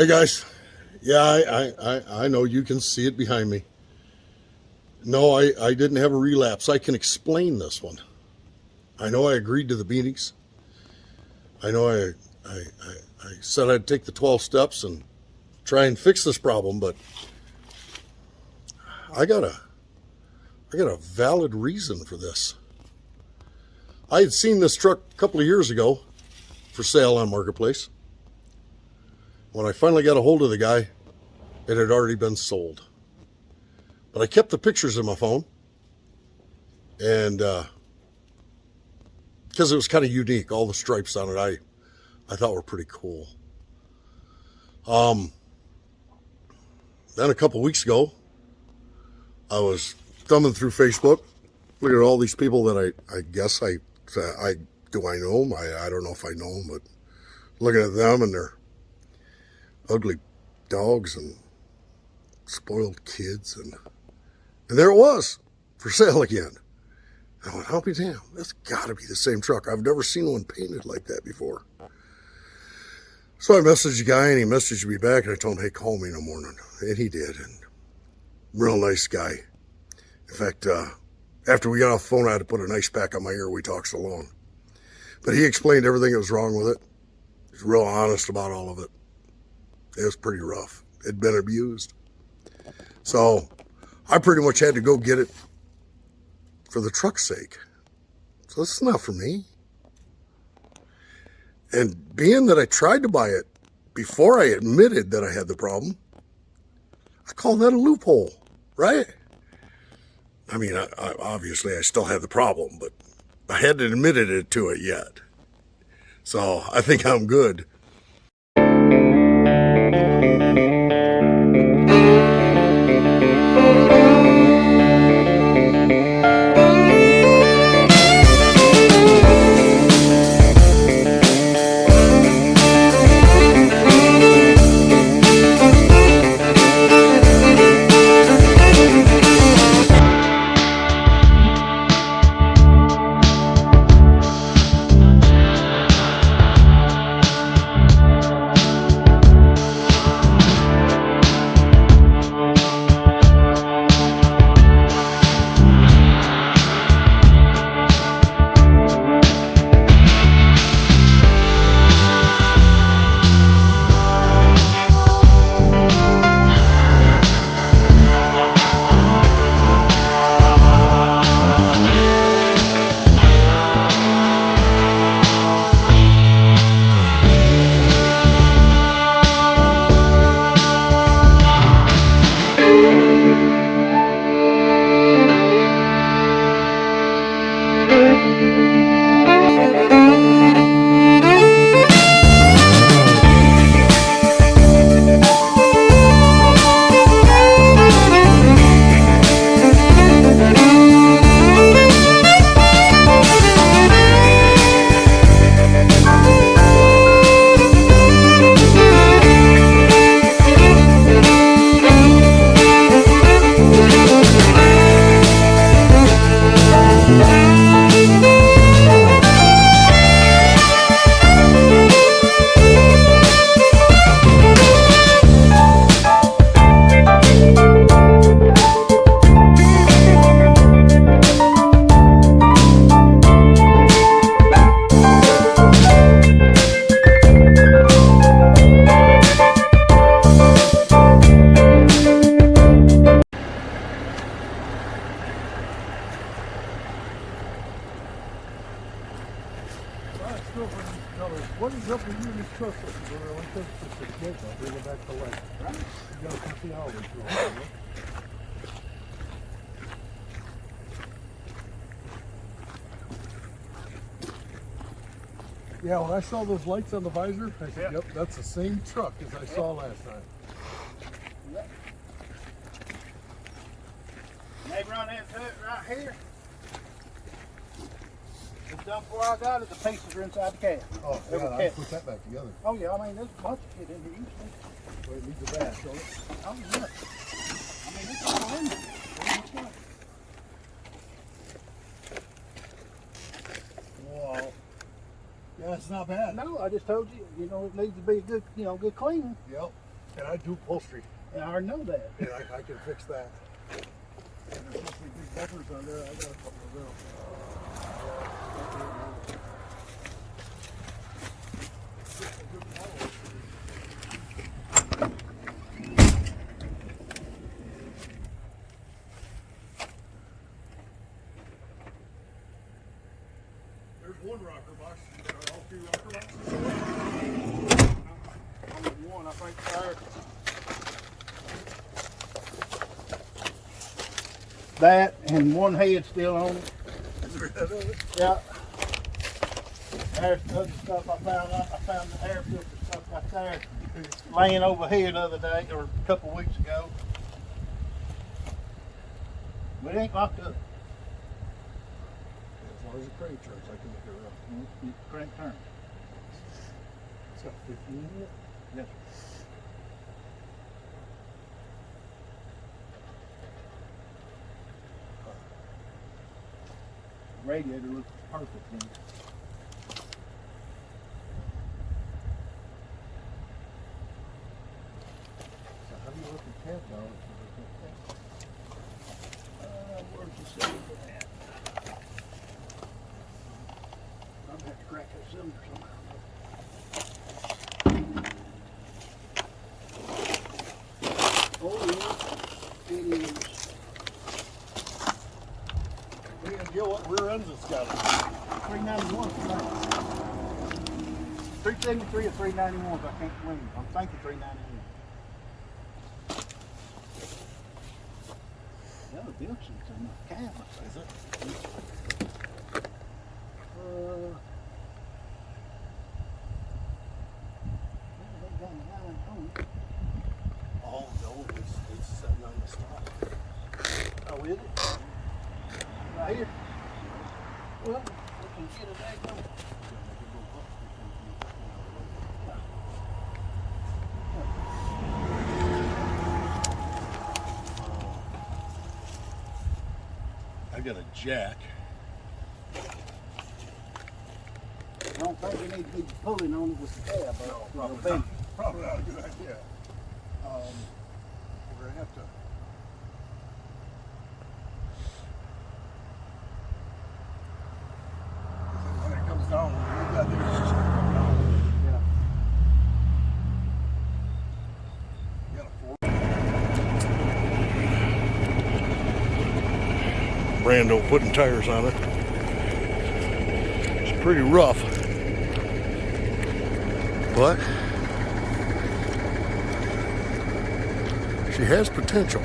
Hey guys, yeah, I know you can see it behind me. No, I didn't have a relapse. I can explain this one. I know I agreed to the meetings. I know I said I'd take the 12 steps and try and fix this problem, but I got a I got a valid reason for this. I had seen this truck a couple of years ago for sale on Marketplace. When I finally got a hold of the guy, it had already been sold. But I kept the pictures in my phone, and because it was kind of unique, all the stripes on it, I thought were pretty cool. Um, then a couple weeks ago, I was thumbing through Facebook, looking at all these people that I guess I do I know them? I don't know if I know them, but looking at them and their ugly dogs and spoiled kids, and there it was for sale again. I went, I'll be damned, that's got to be the same truck. I've never seen one painted like that before. So I messaged the guy, and he messaged me back, and I told him, hey, call me in the morning. And he did, and real nice guy. In fact, after we got off the phone, I had to put an ice pack on my ear. We talked so long. But he explained everything that was wrong with it. He was real honest about all of it. It was pretty rough. It'd been abused. So I pretty much had to go get it for the truck's sake. So this is not for me. And being that I tried to buy it before I admitted that I had the problem, I call that a loophole, right? I mean, I obviously I still have the problem, but I hadn't admitted it to it yet. So I think I'm good. What is up with you and this truck? I want this to get. I'll bring it back to life. Right? You got to see how it's going. Yeah, when I saw those lights on the visor, I said, yep, that's the same truck as I saw last time. Yep. They run into it right here. It's done before I got it. The pieces are inside the cab. Oh, yeah, I put that back together. Oh, yeah, I mean, there's a bunch of shit in here usually. Well, it needs a bash, don't it? Oh, yeah. I mean, it's all in there. Wow. Yeah, it's not bad. No, I just told you, you know, it needs to be a good, good cleaning. Yep. And I do upholstery. Yeah, I already know that. And I can fix that. And there's supposed to be big bumpers on there. I got a couple of them. There's one rocker box. All three rocker boxes. Only one, I think, there. That and one head still on it. Is there that of it? Yeah. There's the other stuff I found. I found the air filter stuff right there, laying over here the other day or a couple weeks ago. But it ain't locked up. As long as the crank turns, I can make it run. Crank turn. It's got 15 in it. Yes. Radiator looks perfect. Man. So how do you look at tab now? Where's the cylinder at? I'm gonna have to crack that cylinder somehow. Oh yeah, it is. Any idea what rear ends it's got? 391. 373 or 391, but I can't remember. I'm thinking 391. Yeah, the Wilson's in the cabin. Is it? They got a line on it. Oh no, it's sitting on the stop. Oh, is it? Right here. Well, we can get it back on. I got a jack. I don't think we need to be pulling on it with the cab. Probably not a good idea. We're gonna have to. When it comes down, we've got this just gonna come down. Yeah. You got a four. Brando putting tires on it. It's pretty rough, but she has potential.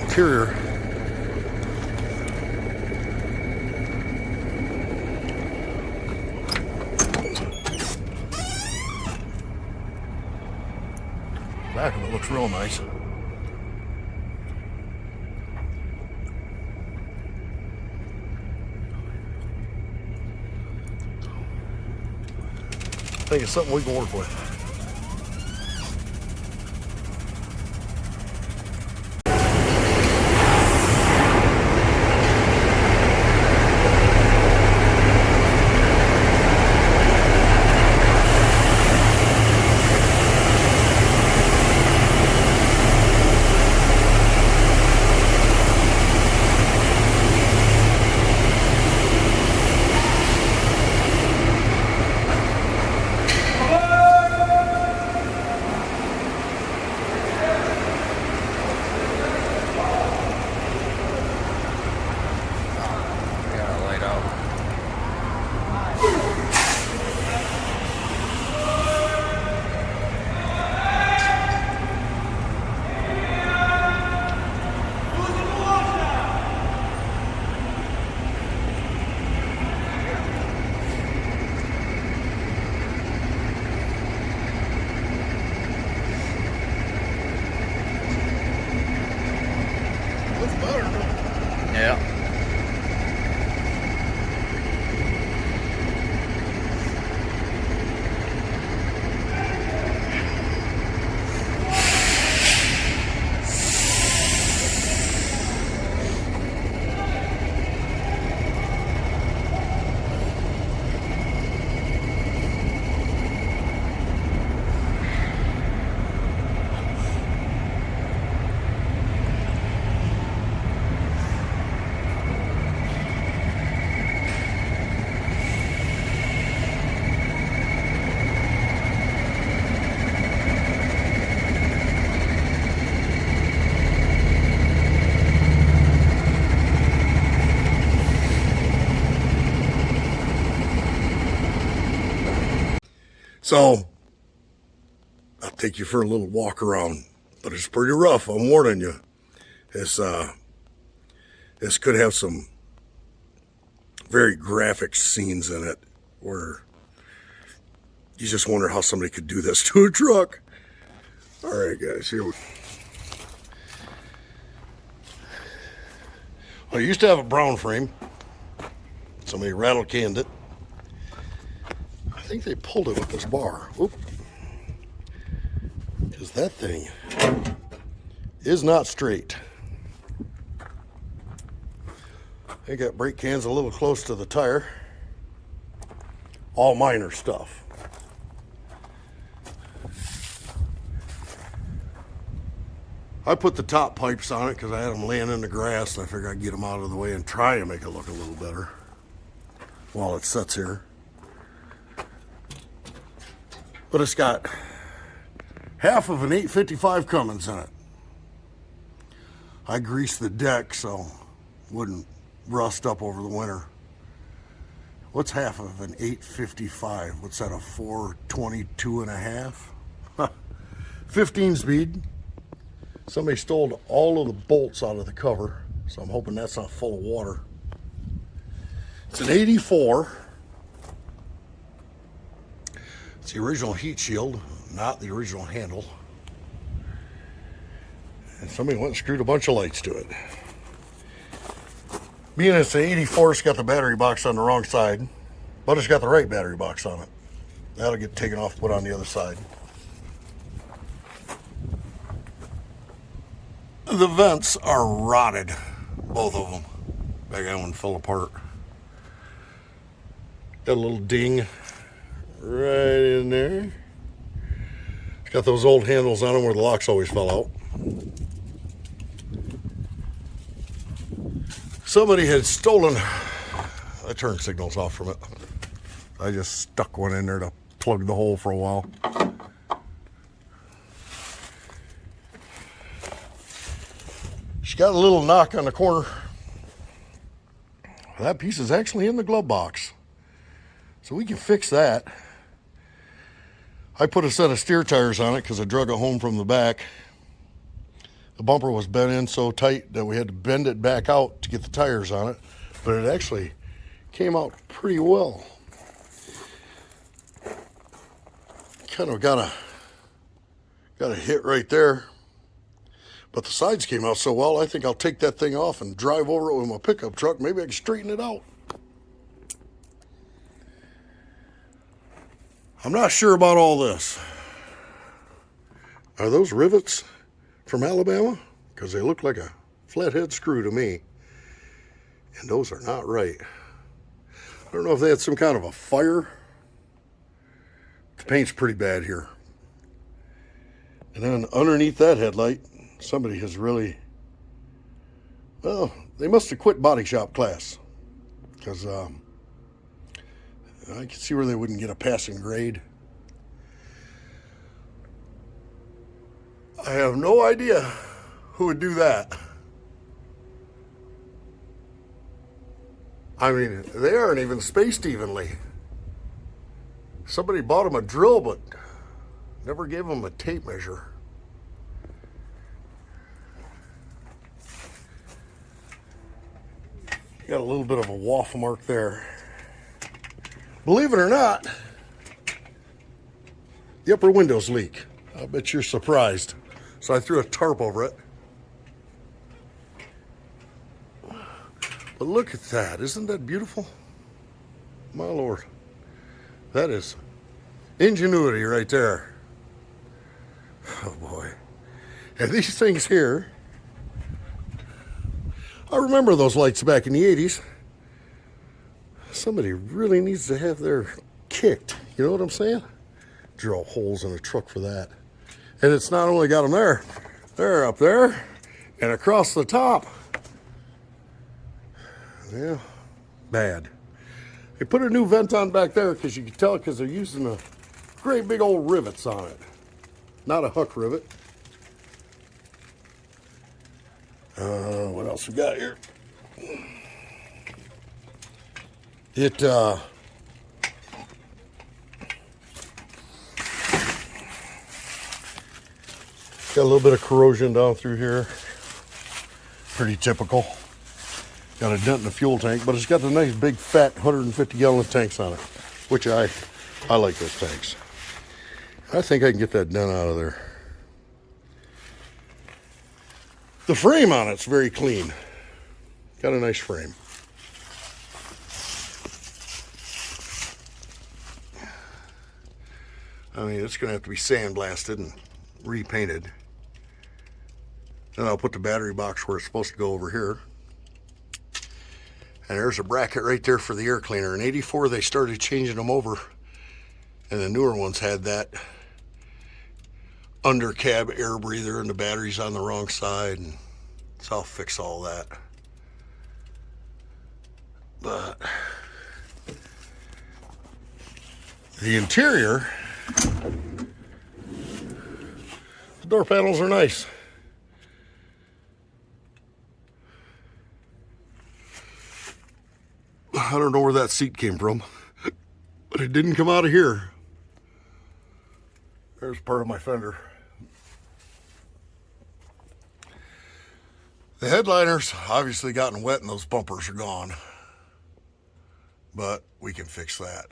Interior. Back of it looks real nice. I think it's something we can work with. So I'll take you for a little walk around, but it's pretty rough. I'm warning you. This could have some very graphic scenes in it where you just wonder how somebody could do this to a truck. All right, guys, here we go. Well, I used to have a brown frame. Somebody rattle canned it. I think they pulled it with this bar. Oop. Because that thing is not straight. They got brake cans a little close to the tire. All minor stuff. I put the top pipes on it because I had them laying in the grass, and I figured I'd get them out of the way and try and make it look a little better while it sits here. But it's got half of an 855 Cummins in it. I greased the deck so it wouldn't rust up over the winter. What's half of an 855? What's that, a 422 and a half? 15 speed. Somebody stole all of the bolts out of the cover, so I'm hoping that's not full of water. It's an 84. It's the original heat shield, not the original handle. And somebody went and screwed a bunch of lights to it. Being it's an 84, it's got the battery box on the wrong side, but it's got the right battery box on it. That'll get taken off, put on the other side. The vents are rotted, both of them. Back that one fell apart. Got a little ding right in there. It's got those old handles on them where the locks always fell out. Somebody had stolen the turn signals off from it. I just stuck one in there to plug the hole for a while. She got a little knock on the corner. That piece is actually in the glove box, so we can fix that. I put a set of steer tires on it because I drug it home from the back. The bumper was bent in so tight that we had to bend it back out to get the tires on it, but it actually came out pretty well. Kind of got a hit right there. But the sides came out so well, I think I'll take that thing off and drive over it with my pickup truck. Maybe I can straighten it out. I'm not sure about all this. Are those rivets from Alabama? Because they look like a flathead screw to me. And those are not right. I don't know if they had some kind of a fire. The paint's pretty bad here. And then underneath that headlight, somebody has really, well, they must have quit body shop class, because I can see where they wouldn't get a passing grade. I have no idea who would do that. I mean, they aren't even spaced evenly. Somebody bought them a drill, but never gave them a tape measure. Got a little bit of a waffle mark there. Believe it or not, the upper windows leak. I bet you're surprised. So I threw a tarp over it. But look at that. Isn't that beautiful? My Lord. That is ingenuity right there. Oh boy. And these things here, I remember those lights back in the 80s. Somebody really needs to have their kicked. You know what I'm saying? Drill holes in a truck for that. And it's not only got them there, they're up there and across the top. Yeah, bad. They put a new vent on back there because you can tell because they're using the great big old rivets on it. Not a huck rivet. What else we got here? Got a little bit of corrosion down through here. Pretty typical. Got a dent in the fuel tank, but it's got the nice big fat 150-gallon tanks on it, which I like those tanks. I think I can get that dent out of there. The frame on it's very clean. Got a nice frame. I mean, it's going to have to be sandblasted and repainted. Then I'll put the battery box where it's supposed to go over here. And there's a bracket right there for the air cleaner. In '84, they started changing them over. And the newer ones had that under cab air breather and the battery's on the wrong side. And so I'll fix all that. But the interior, the door panels are nice. I don't know where that seat came from, but it didn't come out of here. There's part of my fender. The headliner's obviously gotten wet and those bumpers are gone, but we can fix that.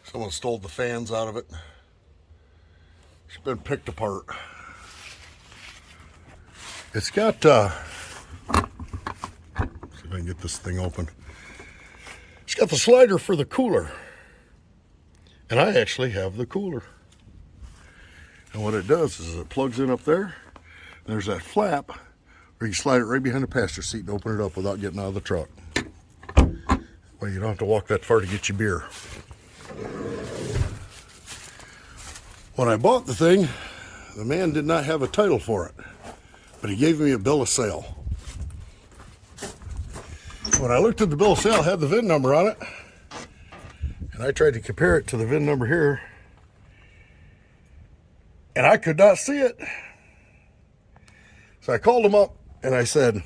Someone stole the fans out of it. It's been picked apart. It's got, see if I can get this thing open. It's got the slider for the cooler. And I actually have the cooler. And what it does is it plugs in up there. There's that flap where you slide it right behind the passenger seat and open it up without getting out of the truck. Well, you don't have to walk that far to get your beer. When I bought the thing, the man did not have a title for it, but he gave me a bill of sale. When I looked at the bill of sale, it had the VIN number on it, and I tried to compare it to the VIN number here, and I could not see it. So I called him up and I said,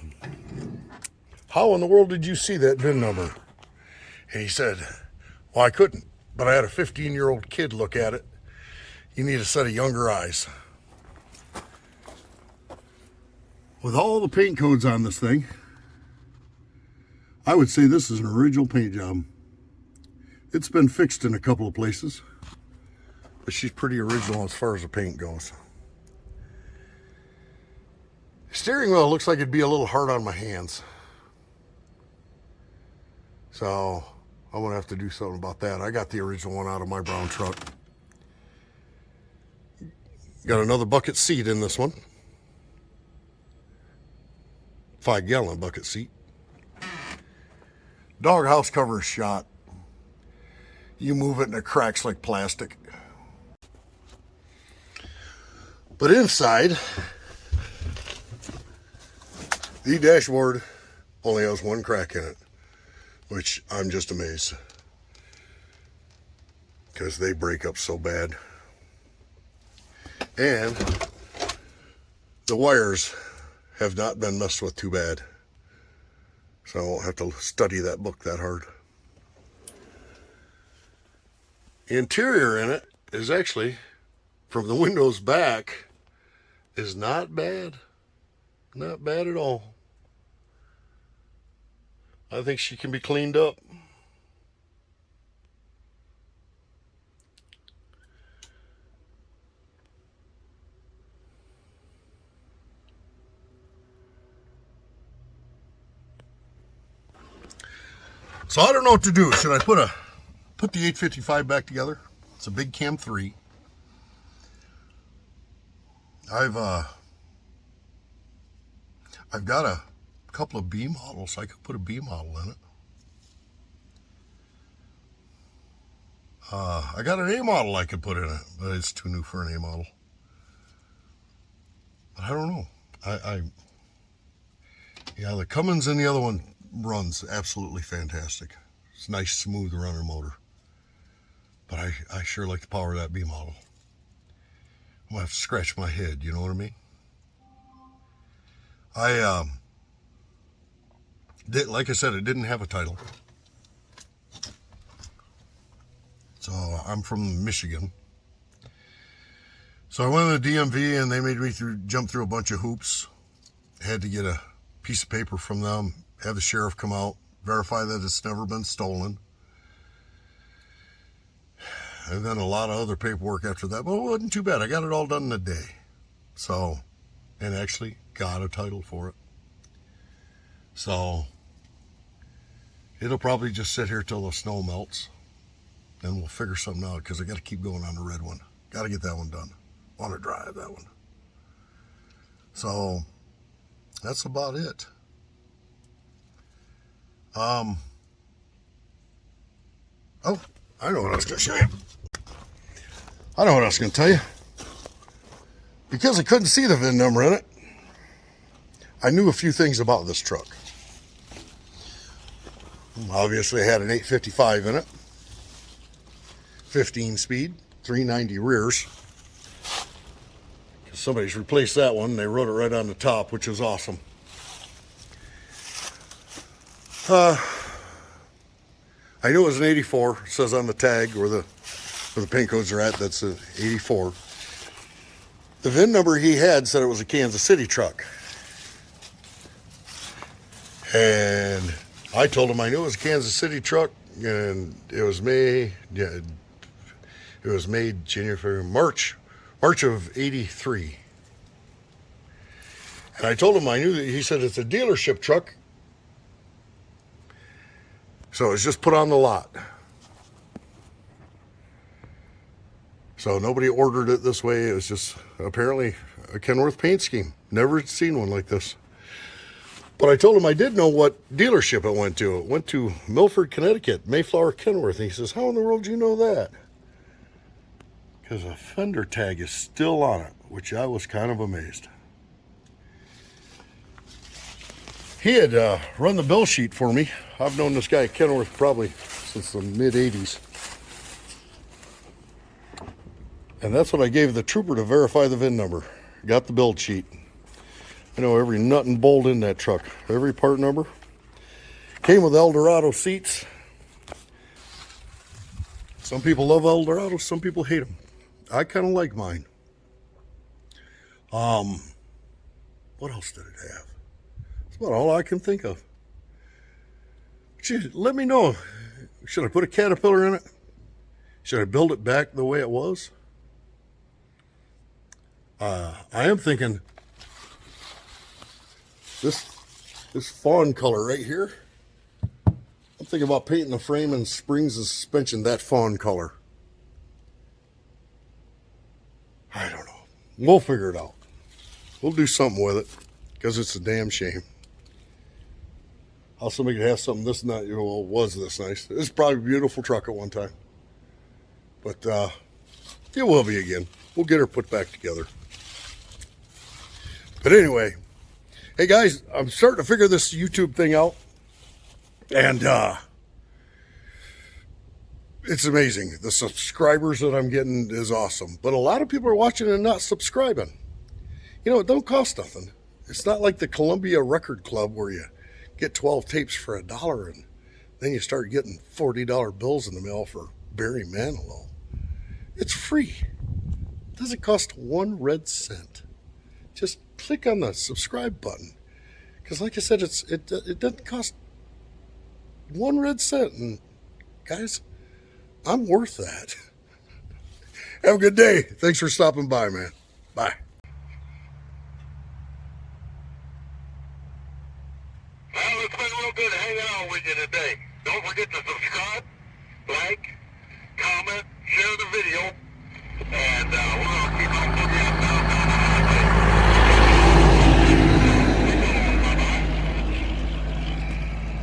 "How in the world did you see that VIN number?" And he said, "Well, I couldn't, but I had a 15-year-old kid look at it. You need a set of younger eyes." With all the paint codes on this thing, I would say this is an original paint job. It's been fixed in a couple of places, but she's pretty original as far as the paint goes. Steering wheel looks like it'd be a little hard on my hands. So I'm going to have to do something about that. I got the original one out of my brown truck. Got another bucket seat in this one. 5-gallon bucket seat. Doghouse cover is shot. You move it and it cracks like plastic. But inside, the dashboard only has one crack in it, which I'm just amazed, because they break up so bad. And the wires have not been messed with too bad, so I won't have to study that book that hard. The interior in it is actually, from the windows back, is not bad. Not bad at all. I think she can be cleaned up. So I don't know what to do. Should I put the 855 back together? It's a big cam 3. I've got a couple of B models. I could put a B model in it. I got an A model I could put in it, but it's too new for an A model. But I don't know. Yeah, the Cummins and the other one runs absolutely fantastic. It's a nice, smooth runner motor. But I sure like the power of that B model. I'm gonna have to scratch my head, you know what I mean? Like I said, it didn't have a title. So I'm from Michigan. So I went to the DMV and they made me jump through a bunch of hoops. Had to get a piece of paper from them, have the sheriff come out, verify that it's never been stolen. And then a lot of other paperwork after that, but it wasn't too bad. I got it all done in a day. So, and actually got a title for it. So, it'll probably just sit here till the snow melts. Then we'll figure something out because I got to keep going on the red one. Got to get that one done. Want to drive that one. So, that's about it. Oh, I know what I was going to show you. I know what I was going to tell you. Because I couldn't see the VIN number in it, I knew a few things about this truck. Obviously, I had an 855 in it, 15 speed, 390 rears. Somebody's replaced that one. They wrote it right on the top, which is awesome. I knew it was an 84. It says on the tag where the paint codes are at, that's an 84. The VIN number he had said it was a Kansas City truck. And I told him I knew it was a Kansas City truck, and it was made January, March of '83. And I told him I knew that. He said it's a dealership truck, so it's just put on the lot. So nobody ordered it this way. It was just apparently a Kenworth paint scheme. Never seen one like this. But I told him I did know what dealership it went to. It went to Milford, Connecticut, Mayflower Kenworth. And he says, how in the world do you know that? Because a fender tag is still on it, which I was kind of amazed. He had run the bill sheet for me. I've known this guy at Kenworth probably since the mid-'80s. And that's what I gave the trooper to verify the VIN number. Got the build sheet. I know every nut and bolt in that truck. Every part number. Came with Eldorado seats. Some people love Eldorado, some people hate them. I kind of like mine. What else did it have? That's about all I can think of. Gee, let me know. Should I put a Caterpillar in it? Should I build it back the way it was? I am thinking this fawn color right here. I'm thinking about painting the frame and springs and suspension that fawn color. I don't know. We'll figure it out. We'll do something with it because it's a damn shame. How somebody could have something this nice, well, was this nice. It was probably a beautiful truck at one time. But it will be again. We'll get her put back together. But anyway, hey guys, I'm starting to figure this YouTube thing out. And it's amazing. The subscribers that I'm getting is awesome. But a lot of people are watching and not subscribing. You know, it don't cost nothing. It's not like the Columbia Record Club where you get 12 tapes for $1 and then you start getting $40 bills in the mail for Barry Manilow. It's free. It doesn't cost 1 red cent. Just click on the subscribe button. Because like I said, it doesn't cost 1 red cent. And guys, I'm worth that. Have a good day. Thanks for stopping by, man. Bye. Well, it's been real good hanging out with you today. Don't forget to subscribe.